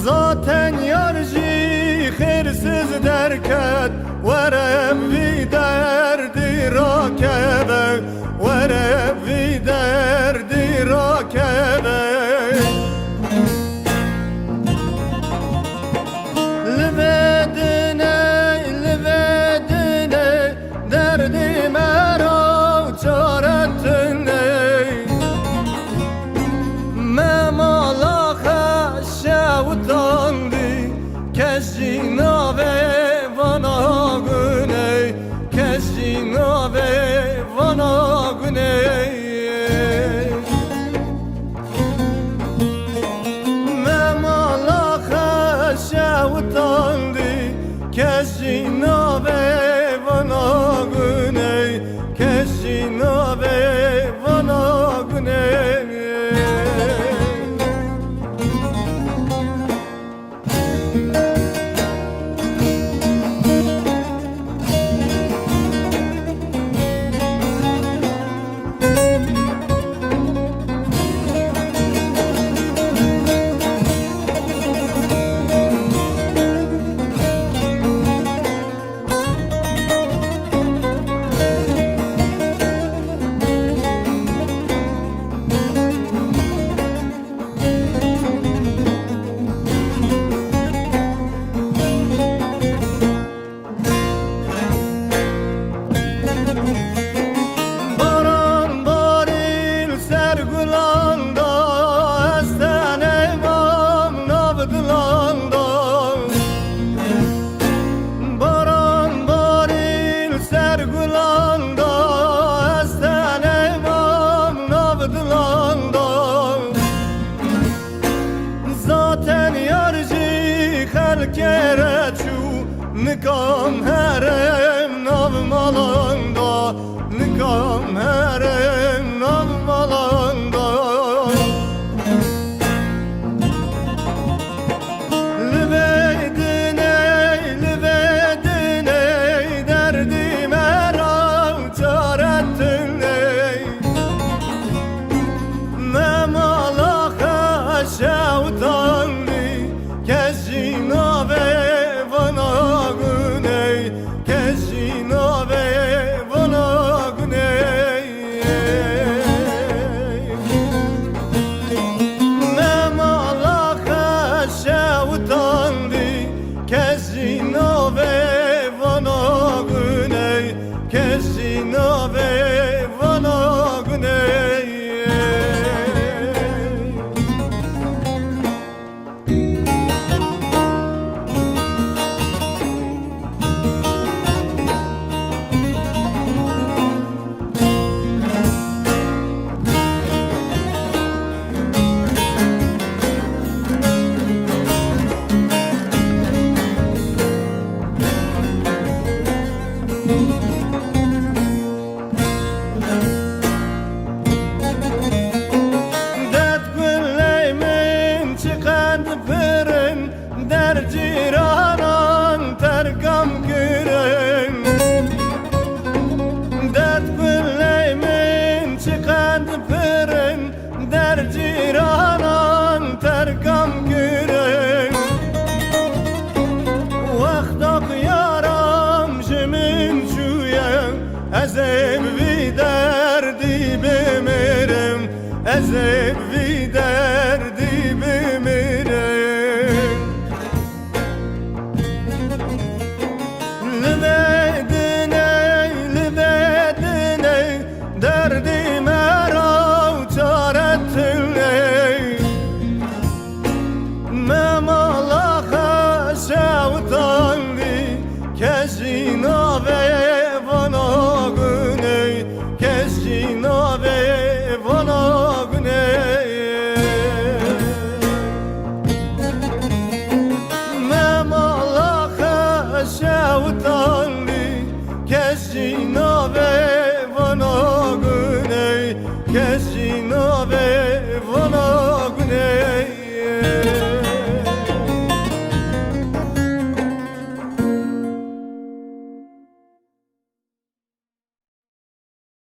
zaten yarcı xersiz derket Verem vi derdi rakebe Verem vi derdi rakebe Lvedine derdi merav çaretine Memalaha şevtandi Kescina ve vana güney Kescina ve vana güney Memalaha şevtandi Kescina ve vana güney Kescina ve vana güney Zaten yarcı xelkereçu Nikam herem nav malanda Nikam herem nav malanda Lvedine derdi merav çaretine Memalaha şevtandi Kescina ve vana güney Kescina ve vana güney Memalaha şevtandi Kescina ve vana güney Kescina ve vana güney Der ciranan tergam giren Dert gülleymin çıkan pirin Der ciranan tergam giren Vaktak yaram jimin çuyen Ezem vi derdi bimirim Ezem vi derdi bimirim derdi merav çaretine Memalaha şevtandi Kescina ve vana güney Kescina ve vana güney Memalaha şevtandi Kescina ve vana güney Kescina